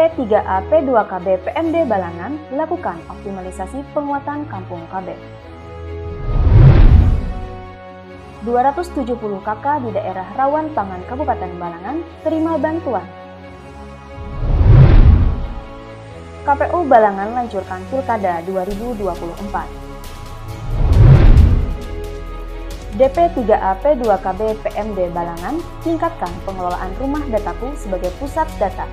DP3A P2KB PMD Balangan lakukan optimalisasi penguatan kampung KB. 270 KK di daerah rawan pangan Kabupaten Balangan terima bantuan. KPU Balangan lancurkan Pilkada 2024. DP3A P2KB PMD Balangan tingkatkan pengelolaan rumah dataku sebagai pusat data.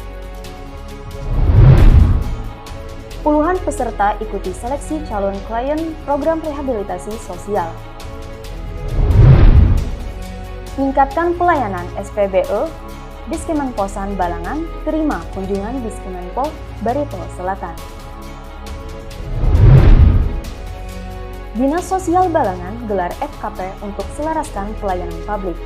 Puluhan peserta ikuti seleksi calon klien program rehabilitasi sosial. Tingkatkan pelayanan SPBE, Diskemenposan Balangan terima kunjungan Diskemenpo Barito Selatan. Dinas Sosial Balangan gelar FKP untuk selaraskan pelayanan publik.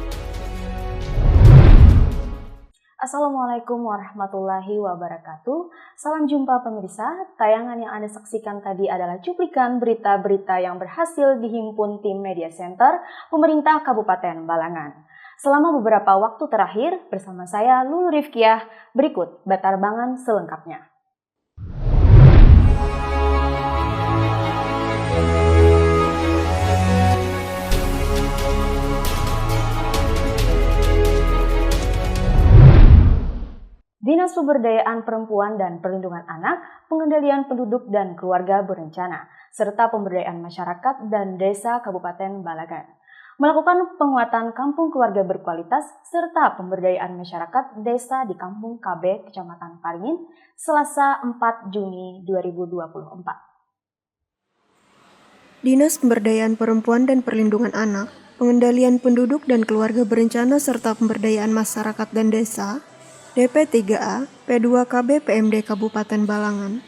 Assalamualaikum warahmatullahi wabarakatuh. Salam jumpa pemirsa. Tayangan yang Anda saksikan tadi adalah cuplikan berita-berita yang berhasil dihimpun tim Media Center Pemerintah Kabupaten Balangan. Selama beberapa waktu terakhir, bersama saya Lulu Rifkiah, berikut batarbangan selengkapnya. Dinas Pemberdayaan Perempuan dan Perlindungan Anak, Pengendalian Penduduk dan Keluarga Berencana, serta Pemberdayaan Masyarakat dan Desa Kabupaten Balangan melakukan penguatan kampung keluarga berkualitas serta pemberdayaan masyarakat desa di Kampung KB, Kecamatan Paringin, Selasa 4 Juni 2024. Dinas Pemberdayaan Perempuan dan Perlindungan Anak, Pengendalian Penduduk dan Keluarga Berencana serta Pemberdayaan Masyarakat dan Desa DP3A P2KB PMD Kabupaten Balangan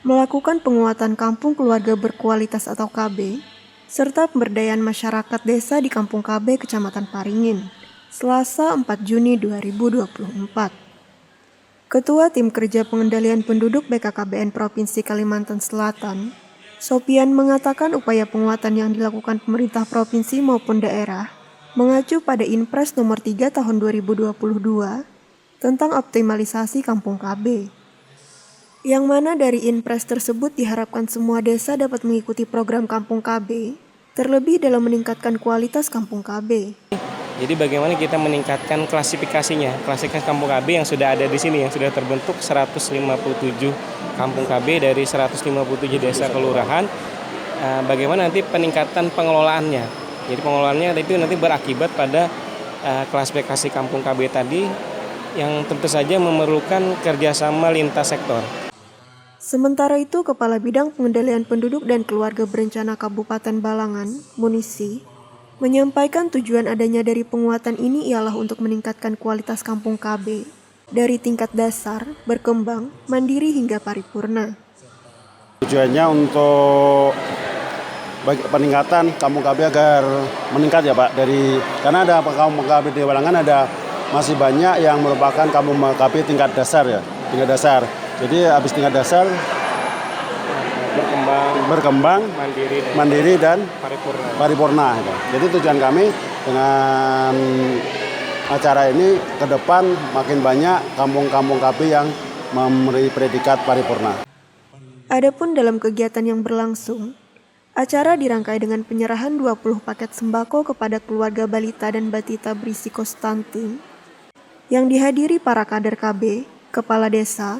melakukan penguatan kampung keluarga berkualitas atau KB serta pemberdayaan masyarakat desa di Kampung KB Kecamatan Paringin, Selasa 4 Juni 2024. Ketua Tim Kerja Pengendalian Penduduk BKKBN Provinsi Kalimantan Selatan, Sopian mengatakan upaya penguatan yang dilakukan pemerintah provinsi maupun daerah mengacu pada Inpres nomor 3 tahun 2022 tentang optimalisasi Kampung KB. Yang mana dari Inpres tersebut diharapkan semua desa dapat mengikuti program Kampung KB, terlebih dalam meningkatkan kualitas Kampung KB. Jadi bagaimana kita meningkatkan klasifikasinya, klasifikasi Kampung KB yang sudah ada di sini, yang sudah terbentuk 157 Kampung KB dari 157 desa kelurahan, bagaimana nanti peningkatan pengelolaannya. Jadi pengelolaannya itu nanti berakibat pada klasifikasi Kampung KB tadi, yang tentu saja memerlukan kerjasama lintas sektor. Sementara itu, Kepala Bidang Pengendalian Penduduk dan Keluarga Berencana Kabupaten Balangan, Munisi, menyampaikan tujuan adanya dari penguatan ini ialah untuk meningkatkan kualitas Kampung KB dari tingkat dasar, berkembang, mandiri hingga paripurna. Tujuannya untuk peningkatan Kampung KB agar meningkat ya Pak, karena ada Kampung KB di Balangan masih banyak yang merupakan Kampung KB tingkat dasar ya, tingkat dasar. Jadi habis tingkat dasar berkembang mandiri dan paripurna. Jadi tujuan kami dengan acara ini ke depan makin banyak kampung-kampung KB yang memberi predikat paripurna. Adapun dalam kegiatan yang berlangsung, acara dirangkai dengan penyerahan 20 paket sembako kepada keluarga balita dan batita berisiko stunting yang dihadiri para kader KB, kepala desa,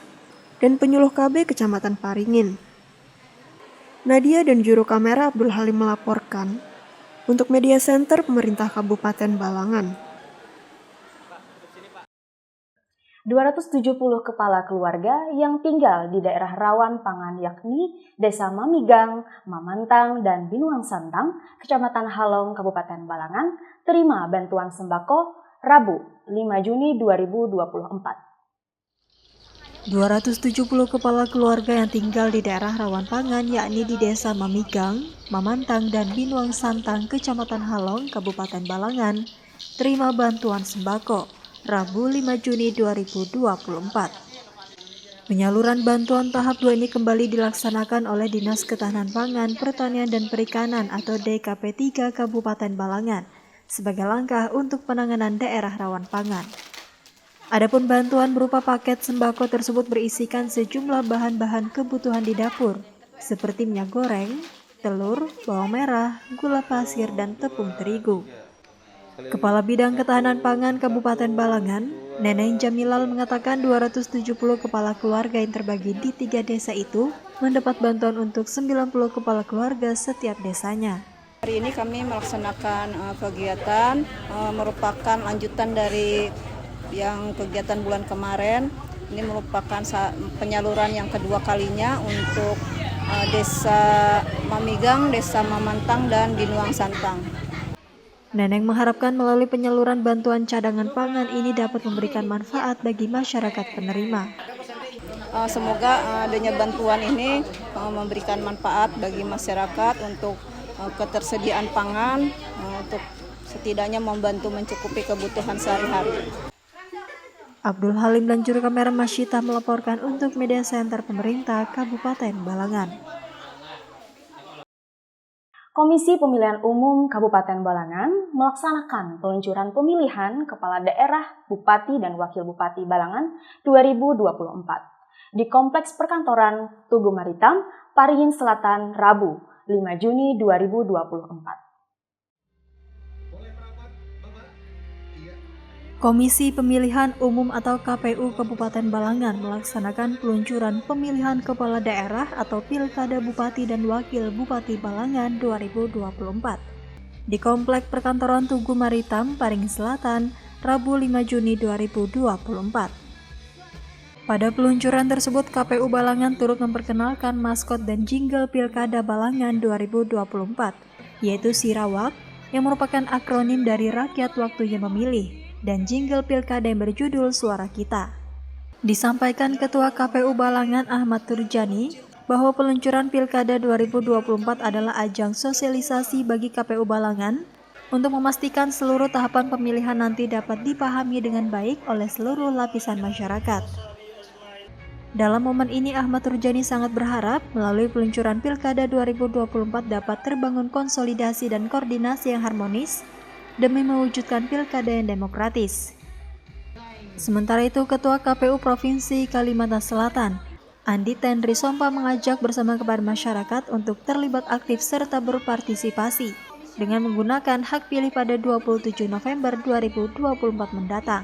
dan penyuluh KB Kecamatan Paringin. Nadia dan juru kamera Abdul Halim melaporkan untuk Media Center Pemerintah Kabupaten Balangan. 270 kepala keluarga yang tinggal di daerah rawan pangan yakni Desa Mamigang, Mamantang, dan Binuang Santang, Kecamatan Halong, Kabupaten Balangan, terima bantuan sembako Rabu 5 Juni 2024. 270 kepala keluarga yang tinggal di daerah rawan pangan yakni di Desa Mamigang, Mamantang, dan Binuang Santang, Kecamatan Halong, Kabupaten Balangan, terima bantuan sembako Rabu 5 Juni 2024. Penyaluran bantuan tahap 2 ini kembali dilaksanakan oleh Dinas Ketahanan Pangan, Pertanian, dan Perikanan atau DKP 3 Kabupaten Balangan sebagai langkah untuk penanganan daerah rawan pangan. Adapun bantuan berupa paket sembako tersebut berisikan sejumlah bahan-bahan kebutuhan di dapur, seperti minyak goreng, telur, bawang merah, gula pasir, dan tepung terigu. Kepala Bidang Ketahanan Pangan Kabupaten Balangan, Neneng Jamilal mengatakan 270 kepala keluarga yang terbagi di 3 desa itu mendapat bantuan untuk 90 kepala keluarga setiap desanya. Hari ini kami melaksanakan kegiatan merupakan lanjutan dari yang kegiatan bulan kemarin. Ini merupakan penyaluran yang kedua kalinya untuk Desa Mamigang, Desa Mamantang, dan Binuang Santang. Neneng mengharapkan melalui penyaluran bantuan cadangan pangan ini dapat memberikan manfaat bagi masyarakat penerima. Semoga adanya bantuan ini memberikan manfaat bagi masyarakat untuk ketersediaan pangan, untuk setidaknya membantu mencukupi kebutuhan sehari-hari. Abdul Halim dan juru kamera Masyita melaporkan untuk Media Center Pemerintah Kabupaten Balangan. Komisi Pemilihan Umum Kabupaten Balangan melaksanakan peluncuran pemilihan Kepala Daerah, Bupati, dan Wakil Bupati Balangan 2024 di Kompleks Perkantoran Tugu Maritam, Parihin Selatan, Rabu, 5 Juni 2024. Komisi Pemilihan Umum atau KPU Kabupaten Balangan melaksanakan peluncuran pemilihan Kepala Daerah atau Pilkada Bupati dan Wakil Bupati Balangan 2024 di Komplek Perkantoran Tugu Maritam, Parihin Selatan, Rabu 5 Juni 2024. Pada peluncuran tersebut, KPU Balangan turut memperkenalkan maskot dan jingle Pilkada Balangan 2024, yaitu Sirawak, yang merupakan akronim dari Rakyat Waktunya Memilih, dan jingle pilkada yang berjudul Suara Kita. Disampaikan Ketua KPU Balangan Ahmad Turjani bahwa peluncuran Pilkada 2024 adalah ajang sosialisasi bagi KPU Balangan untuk memastikan seluruh tahapan pemilihan nanti dapat dipahami dengan baik oleh seluruh lapisan masyarakat. Dalam momen ini, Ahmad Turjani sangat berharap melalui peluncuran Pilkada 2024 dapat terbangun konsolidasi dan koordinasi yang harmonis demi mewujudkan pilkada yang demokratis. Sementara itu, Ketua KPU Provinsi Kalimantan Selatan, Andi Tendri Sompa, mengajak bersama kepada masyarakat untuk terlibat aktif serta berpartisipasi dengan menggunakan hak pilih pada 27 November 2024 mendatang.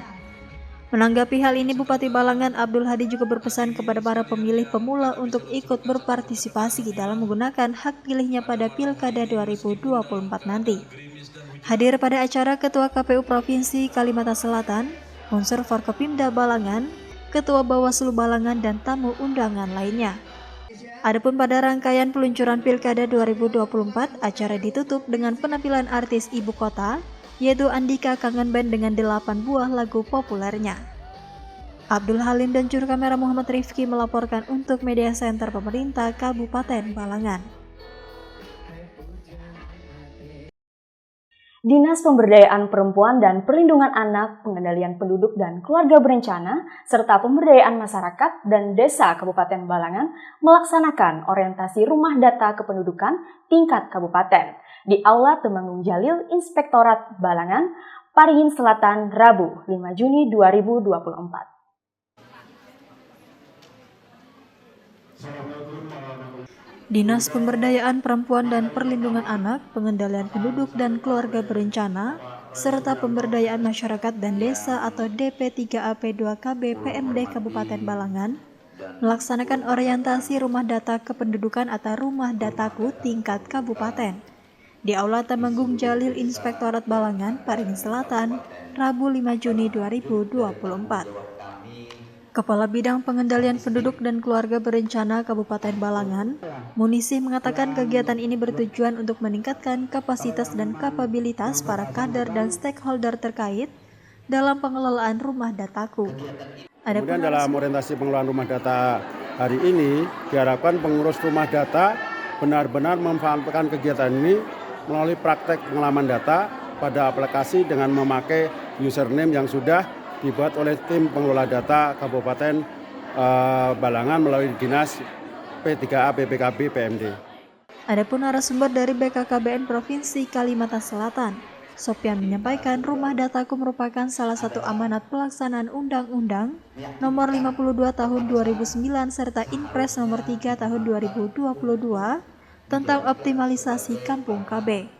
Menanggapi hal ini, Bupati Balangan Abdul Hadi juga berpesan kepada para pemilih pemula untuk ikut berpartisipasi dalam menggunakan hak pilihnya pada Pilkada 2024 nanti. Hadir pada acara Ketua KPU Provinsi Kalimantan Selatan, unsur Forkopimda Balangan, Ketua Bawaslu Balangan, dan tamu undangan lainnya. Adapun pada rangkaian peluncuran Pilkada 2024, acara ditutup dengan penampilan artis ibu kota, yaitu Andika Kangen Band dengan 8 buah lagu populernya. Abdul Halim dan juru kamera Muhammad Rifki melaporkan untuk Media Center Pemerintah Kabupaten Balangan. Dinas Pemberdayaan Perempuan dan Perlindungan Anak, Pengendalian Penduduk dan Keluarga Berencana, serta Pemberdayaan Masyarakat dan Desa Kabupaten Balangan melaksanakan orientasi rumah data kependudukan tingkat kabupaten di Aula Temanggung Jalil Inspektorat Balangan, Parihin Selatan, Rabu 5 Juni 2024. Dinas Pemberdayaan Perempuan dan Perlindungan Anak, Pengendalian Penduduk dan Keluarga Berencana, serta Pemberdayaan Masyarakat dan Desa atau DP3AP2KB PMD Kabupaten Balangan melaksanakan orientasi rumah data kependudukan atau rumah dataku tingkat kabupaten di Aula Temanggung Jalil Inspektorat Balangan, Parihin Selatan, Rabu 5 Juni 2024. Kepala Bidang Pengendalian Penduduk dan Keluarga Berencana Kabupaten Balangan, Munisi, mengatakan kegiatan ini bertujuan untuk meningkatkan kapasitas dan kapabilitas para kader dan stakeholder terkait dalam pengelolaan rumah dataku. Kemudian dalam orientasi pengelolaan rumah data hari ini, diharapkan pengurus rumah data benar-benar memanfaatkan kegiatan ini melalui praktek pengalaman data pada aplikasi dengan memakai username yang sudah dibuat oleh tim pengelola data Kabupaten Balangan melalui Dinas P3A PPKB PMD. Adapun narasumber dari BKKBN Provinsi Kalimantan Selatan, Sopyan menyampaikan Rumah Dataku merupakan salah satu amanat pelaksanaan Undang-Undang Nomor 52 Tahun 2009 serta Inpres Nomor 3 Tahun 2022 tentang optimalisasi Kampung KB.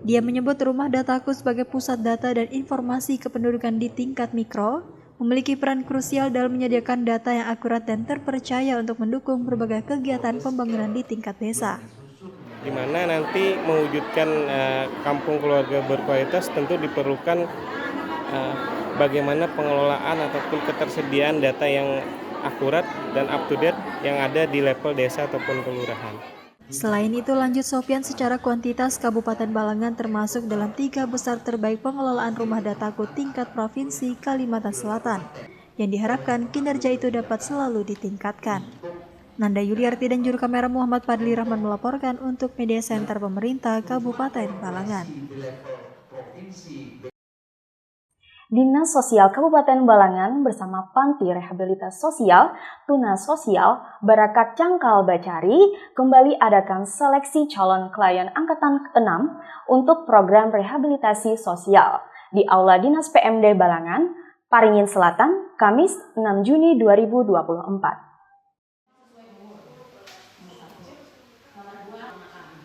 Dia menyebut Rumah Dataku sebagai pusat data dan informasi kependudukan di tingkat mikro, memiliki peran krusial dalam menyediakan data yang akurat dan terpercaya untuk mendukung berbagai kegiatan pembangunan di tingkat desa. Di mana nanti mewujudkan kampung keluarga berkualitas tentu diperlukan bagaimana pengelolaan ataupun ketersediaan data yang akurat dan up to date yang ada di level desa ataupun kelurahan. Selain itu, lanjut Sopyan, secara kuantitas Kabupaten Balangan termasuk dalam 3 besar terbaik pengelolaan rumah dataku tingkat provinsi Kalimantan Selatan, yang diharapkan kinerja itu dapat selalu ditingkatkan. Nanda Yuliarti dan juru kamera Muhammad Fadli Rahman melaporkan untuk Media Center Pemerintah Kabupaten Balangan. Dinas Sosial Kabupaten Balangan bersama Panti Rehabilitasi Sosial, Tuna Sosial, Barakat Cangkal Bacari kembali adakan seleksi calon klien angkatan ke-6 untuk program rehabilitasi sosial di Aula Dinas PMD Balangan, Paringin Selatan, Kamis 6 Juni 2024.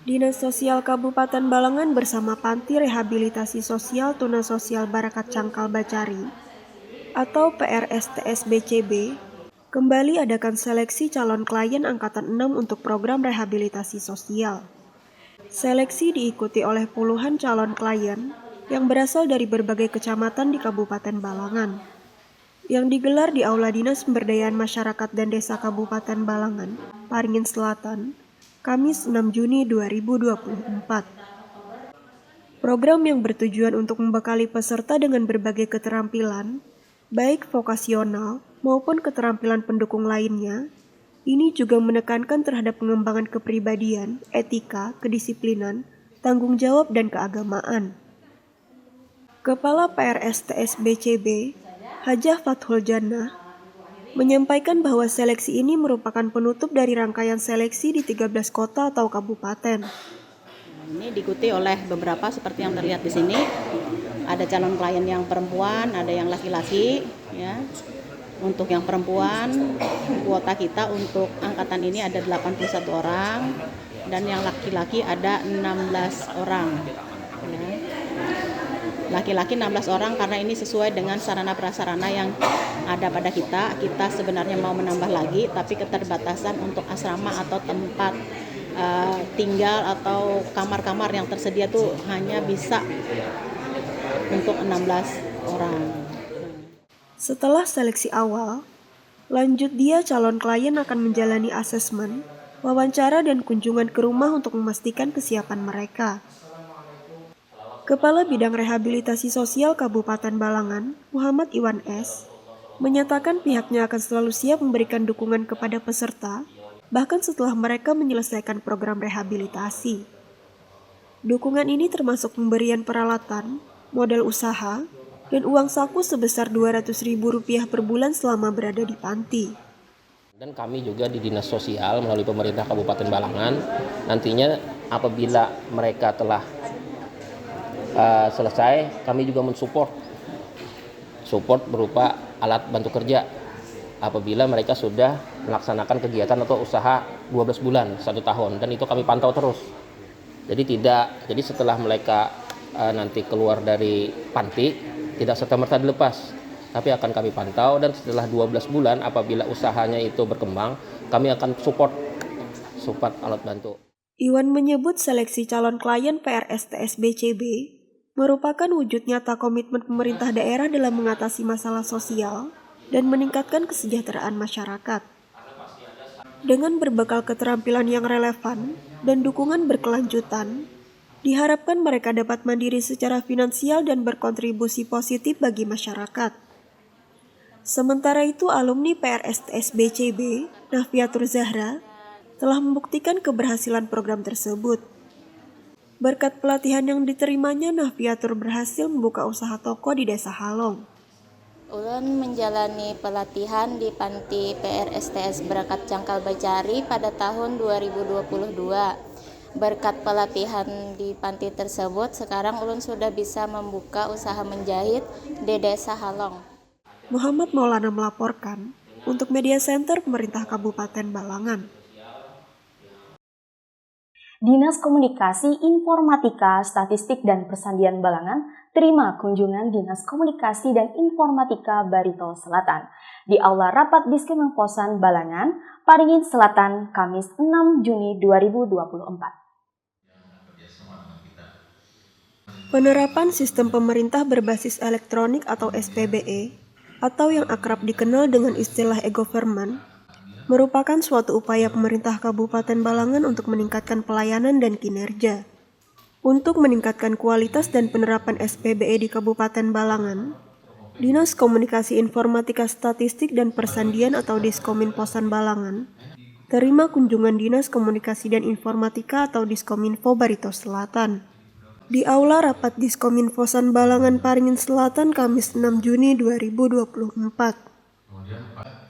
Dinas Sosial Kabupaten Balangan bersama Panti Rehabilitasi Sosial Tuna Sosial Barakat Cangkal Bacari atau PRSTS BCB kembali adakan seleksi calon klien angkatan 6 untuk program rehabilitasi sosial. Seleksi diikuti oleh puluhan calon klien yang berasal dari berbagai kecamatan di Kabupaten Balangan, yang digelar di Aula Dinas Pemberdayaan Masyarakat dan Desa Kabupaten Balangan, Paringin Selatan, Kamis 6 Juni 2024. Program yang bertujuan untuk membekali peserta dengan berbagai keterampilan, baik vokasional maupun keterampilan pendukung lainnya, ini juga menekankan terhadap pengembangan kepribadian, etika, kedisiplinan, tanggung jawab, dan keagamaan. Kepala PRSTS BCB, Hajah Fathul Jannah, menyampaikan bahwa seleksi ini merupakan penutup dari rangkaian seleksi di 13 kota atau kabupaten. Ini diikuti oleh beberapa seperti yang terlihat di sini. Ada calon klien yang perempuan, ada yang laki-laki. Ya. Untuk yang perempuan, kuota kita untuk angkatan ini ada 81 orang, dan yang laki-laki ada 16 orang. Ya. Laki-laki 16 orang karena ini sesuai dengan sarana prasarana yang ada pada kita. Kita sebenarnya mau menambah lagi, tapi keterbatasan untuk asrama atau tempat tinggal atau kamar-kamar yang tersedia tuh hanya bisa untuk 16 orang. Setelah seleksi awal, lanjut dia calon klien akan menjalani asesmen, wawancara, dan kunjungan ke rumah untuk memastikan kesiapan mereka. Kepala Bidang Rehabilitasi Sosial Kabupaten Balangan, Muhammad Iwan S., menyatakan pihaknya akan selalu siap memberikan dukungan kepada peserta, bahkan setelah mereka menyelesaikan program rehabilitasi. Dukungan ini termasuk pemberian peralatan, modal usaha, dan uang saku sebesar Rp200.000 per bulan selama berada di panti. Dan kami juga di Dinas Sosial melalui pemerintah Kabupaten Balangan, nantinya apabila mereka telah selesai, kami juga mensupport berupa alat bantu kerja apabila mereka sudah melaksanakan kegiatan atau usaha 12 bulan, 1 tahun, dan itu kami pantau terus. Jadi setelah mereka nanti keluar dari panti, tidak serta-merta dilepas, tapi akan kami pantau, dan setelah 12 bulan apabila usahanya itu berkembang, kami akan support alat bantu. Iwan menyebut seleksi calon klien PRSTS BCB merupakan wujud nyata komitmen pemerintah daerah dalam mengatasi masalah sosial dan meningkatkan kesejahteraan masyarakat. Dengan berbekal keterampilan yang relevan dan dukungan berkelanjutan, diharapkan mereka dapat mandiri secara finansial dan berkontribusi positif bagi masyarakat. Sementara itu, alumni PRSTS BCB, Nafiatur Zahra, telah membuktikan keberhasilan program tersebut. Berkat pelatihan yang diterimanya, Nafiatur berhasil membuka usaha toko di Desa Halong. Ulun menjalani pelatihan di Panti PRSTS Barakat Cangkal Bacari pada tahun 2022. Berkat pelatihan di panti tersebut, sekarang ulun sudah bisa membuka usaha menjahit di Desa Halong. Muhammad Maulana melaporkan untuk Media Center Pemerintah Kabupaten Balangan. Dinas Komunikasi, Informatika, Statistik, dan Persandian Balangan terima kunjungan Dinas Komunikasi dan Informatika Barito Selatan di Aula Rapat Diskemengposan Balangan, Paringin Selatan, Kamis 6 Juni 2024. Penerapan sistem pemerintah berbasis elektronik atau SPBE, atau yang akrab dikenal dengan istilah e-government, merupakan suatu upaya pemerintah Kabupaten Balangan untuk meningkatkan pelayanan dan kinerja. Untuk meningkatkan kualitas dan penerapan SPBE di Kabupaten Balangan, Dinas Komunikasi Informatika Statistik dan Persandian atau Diskominfosan Balangan terima kunjungan Dinas Komunikasi dan Informatika atau Diskominfo Barito Selatan di Aula Rapat Diskominfosan Balangan Paringin Selatan Kamis 6 Juni 2024.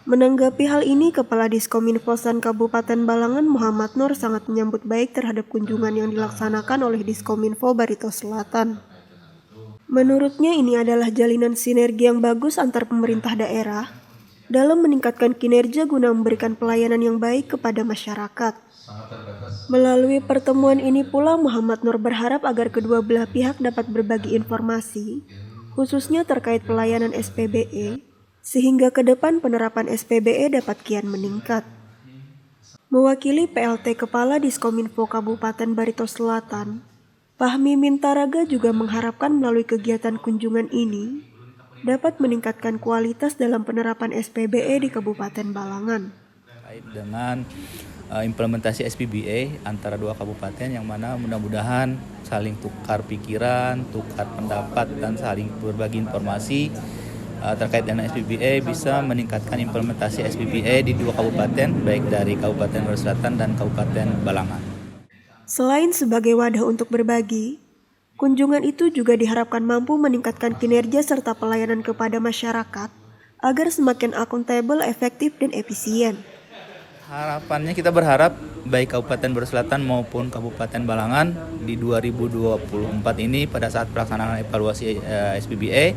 Menanggapi hal ini, Kepala Diskominfosan Kabupaten Balangan Muhammad Nur sangat menyambut baik terhadap kunjungan yang dilaksanakan oleh Diskominfo Barito Selatan. Menurutnya ini adalah jalinan sinergi yang bagus antar pemerintah daerah dalam meningkatkan kinerja guna memberikan pelayanan yang baik kepada masyarakat. Melalui pertemuan ini pula Muhammad Nur berharap agar kedua belah pihak dapat berbagi informasi, khususnya terkait pelayanan SPBE, sehingga ke depan penerapan SPBE dapat kian meningkat. Mewakili PLT Kepala Diskominfo Kabupaten Barito Selatan, Fahmi Mintaraga juga mengharapkan melalui kegiatan kunjungan ini dapat meningkatkan kualitas dalam penerapan SPBE di Kabupaten Balangan. Terkait dengan implementasi SPBE antara dua kabupaten yang mana mudah-mudahan saling tukar pikiran, tukar pendapat, dan saling berbagi informasi terkait dengan SPBE bisa meningkatkan implementasi SPBE di dua kabupaten, baik dari Kabupaten Barito Selatan dan Kabupaten Balangan. Selain sebagai wadah untuk berbagi, kunjungan itu juga diharapkan mampu meningkatkan kinerja serta pelayanan kepada masyarakat agar semakin akuntabel, efektif, dan efisien. Harapannya kita berharap baik Kabupaten Barito Selatan maupun Kabupaten Balangan di 2024 ini pada saat pelaksanaan evaluasi SPBE,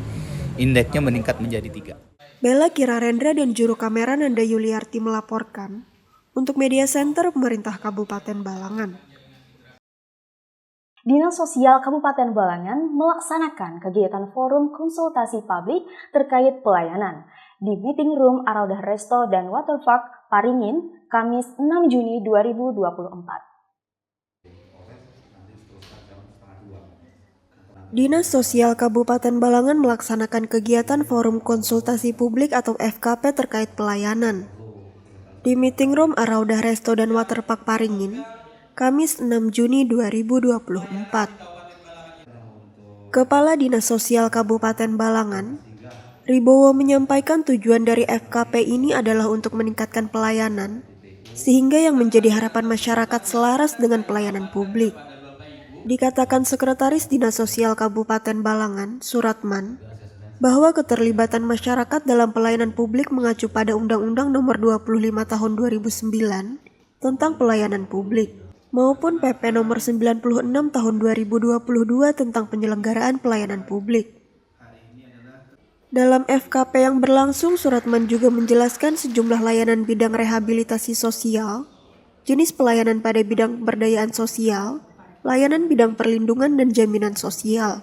indeksnya meningkat menjadi 3. Bella Kirarendra dan juru kamera Nanda Yuliarti melaporkan untuk Media Center Pemerintah Kabupaten Balangan. Dinas Sosial Kabupaten Balangan melaksanakan kegiatan forum konsultasi publik terkait pelayanan di Meeting Room Araudah Resto dan Waterpark Paringin, Kamis 6 Juni 2024. Dinas Sosial Kabupaten Balangan melaksanakan kegiatan forum konsultasi publik atau FKP terkait pelayanan di Meeting Room Araudah Resto dan Waterpark Paringin, Kamis 6 Juni 2024. Kepala Dinas Sosial Kabupaten Balangan, Ribowo menyampaikan tujuan dari FKP ini adalah untuk meningkatkan pelayanan, sehingga yang menjadi harapan masyarakat selaras dengan pelayanan publik. Dikatakan Sekretaris Dinas Sosial Kabupaten Balangan, Suratman, bahwa keterlibatan masyarakat dalam pelayanan publik mengacu pada Undang-Undang Nomor 25 Tahun 2009 tentang Pelayanan Publik, maupun PP Nomor 96 Tahun 2022 tentang Penyelenggaraan Pelayanan Publik. Dalam FKP yang berlangsung, Suratman juga menjelaskan sejumlah layanan bidang rehabilitasi sosial, jenis pelayanan pada bidang pemberdayaan sosial, layanan bidang perlindungan dan jaminan sosial.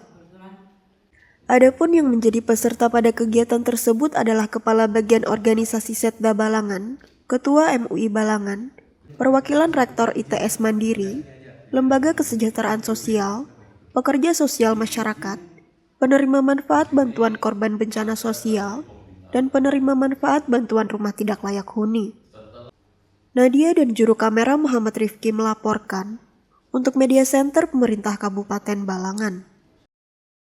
Adapun yang menjadi peserta pada kegiatan tersebut adalah Kepala Bagian Organisasi Setda Balangan, Ketua MUI Balangan, Perwakilan Rektor ITS Mandiri, Lembaga Kesejahteraan Sosial, Pekerja Sosial Masyarakat, penerima manfaat bantuan korban bencana sosial, dan penerima manfaat bantuan rumah tidak layak huni. Nadia dan juru kamera Muhammad Rifki melaporkan untuk Media Center Pemerintah Kabupaten Balangan.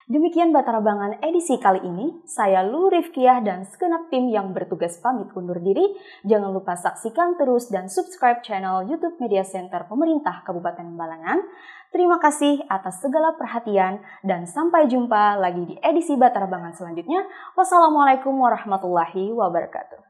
Demikian Batarabangan edisi kali ini. Saya Lu Rifkiah dan segenap tim yang bertugas pamit undur diri. Jangan lupa saksikan terus dan subscribe channel YouTube Media Center Pemerintah Kabupaten Balangan. Terima kasih atas segala perhatian dan sampai jumpa lagi di edisi Batarabangan selanjutnya. Wassalamualaikum warahmatullahi wabarakatuh.